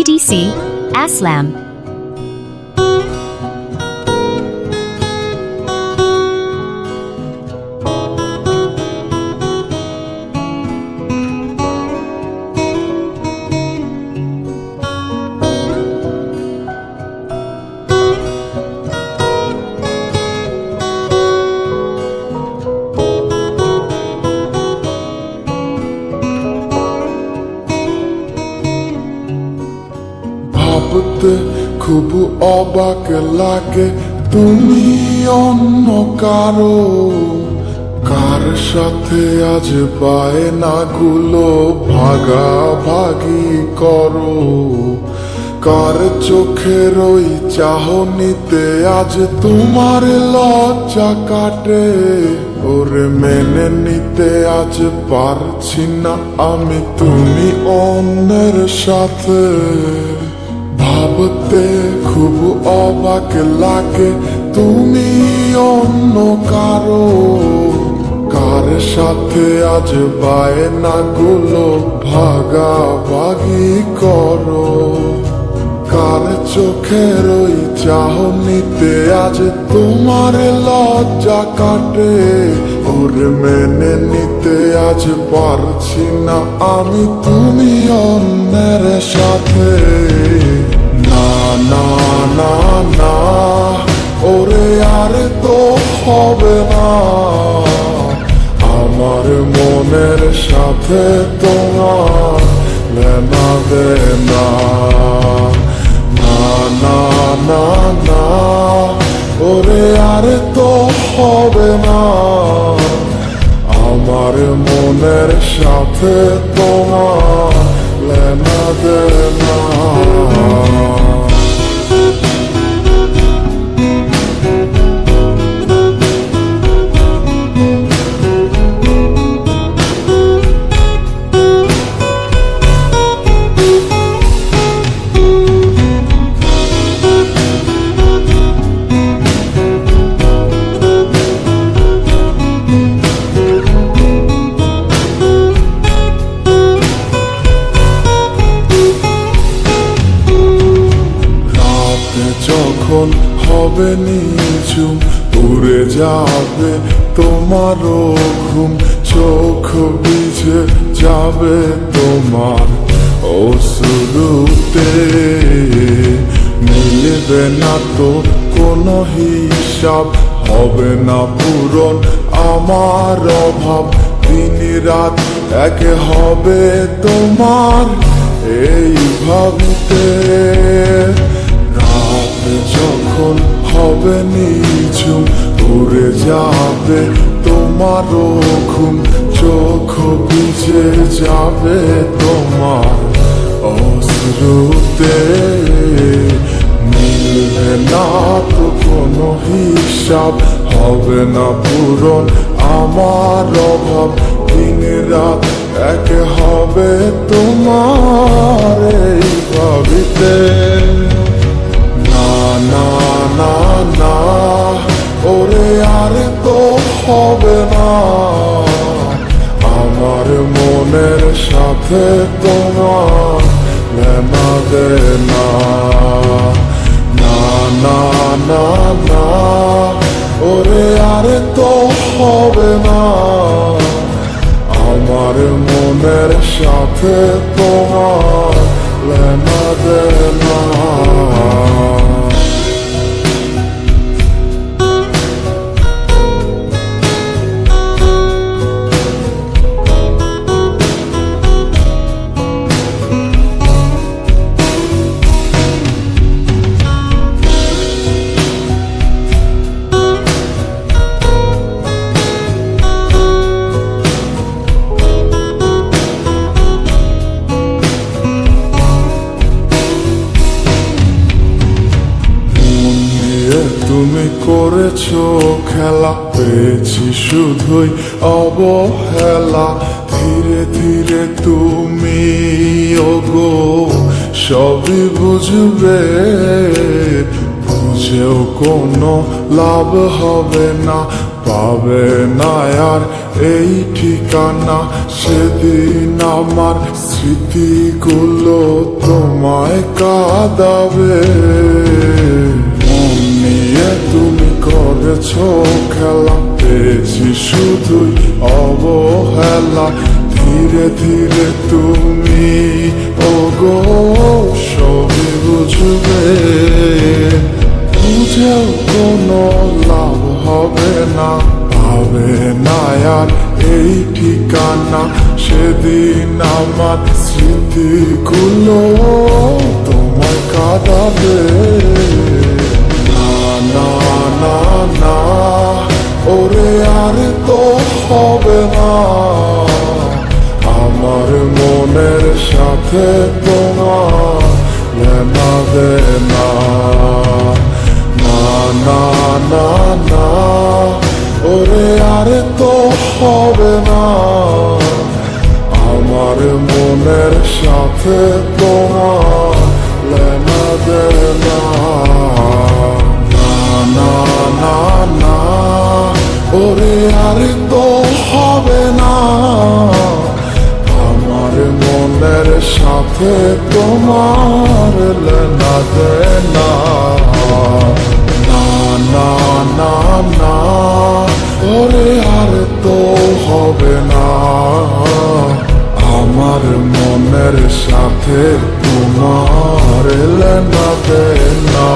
DDC Aslam ভাবতে খুব অবাক লাগে তুমি অন্য কারো, কার সাথে আজ বায়নাগুলো ভাগাভাগি করো, কার চোখের ওই চাহনিতে আজ তোমার লজ্জা কাটে। ওরে মেনে নিতে আজ পারছি না আমি তুমি অন্যের সাথে। ভাবতে খুব অবাক লাগে তুমি অন্য কারো, কার সাথে আজ বায়নাগুলো ভাগাভাগি করো, কার চোখের ওই চাহনিতে আজ তোমার লজ্জা কাটে। ওরে মেনে নিতে আজ পারছি না আমি তুমি অন্যের সাথে। না না না না ওরে আর তো হবে না, আমার মনের সাথে তোমার লেনা দেনা। না না না না ওরে আর তো হবে না, আমার মনের সাথে তোমার লেনা দেনা। যখন হবে নিঝুম উড়ে যাবে তোমারও ঘুম, চোখ ভিজে যাবে তোমার অশ্রুতে, মিলবে না তো কোনো হিসাব, হবে না পূরণ আমার অভাব। দিন রাত এক হবে তোমার এই ভাবিতে, যখন হবে নিঝুম উড়ে যাবে তোমারও ঘুম, চোখ ভিজে যাবে তোমার অশ্রুতে, মিলবে না তো কোনো হিসাব, হবে না পূরণ আমার অভাব। দিন রাত এক হবে তোমার এই ভাবিতে। না না না ওরে আর তো হবে না, আমার মনের সাথে তোমার লেনা দেনা। না না না না ওরে আর তো হবে না, আমার মনের সাথে তোমার লেনা দেনা। তুমি করেছো খেলা, পেয়েছি শুধুই অবহেলা। ধীরে ধীরে তুমি ওগো সবই বুঝবে, বুঝেও কোনো লাভ হবে না, পাবে না আর এই ঠিকানা, সেদিন আমার স্মৃতিগুলো তোমায় কাঁদাবে। মন নিয়ে তুমি করেছো খেলা, পেয়েছি শুধুই অবহেলা। ধীরে ধীরে তুমি ওগো সবই বুঝবে, বুঝেও কোনো লাভ হবে না, পাবে না আর এই ঠিকানা। সেদিন আমার স্মৃতিগুলো তোমায় কাঁদাবে। না না না না, ওরে আর তো হবে না, আমার মনের সাথে তোমার লেনা দেনা। না না না না, ওরে আর তো হবে না, আমার মনের সাথে তোমার লেনা দেনা। না না না না, ওরে আর তো হবে না, আমার মনের সাথে তোমার লেনা দেনা। না না না না, ওরে আর তো হবে না, আমার মনের সাথে তোমার লেনা দেনা।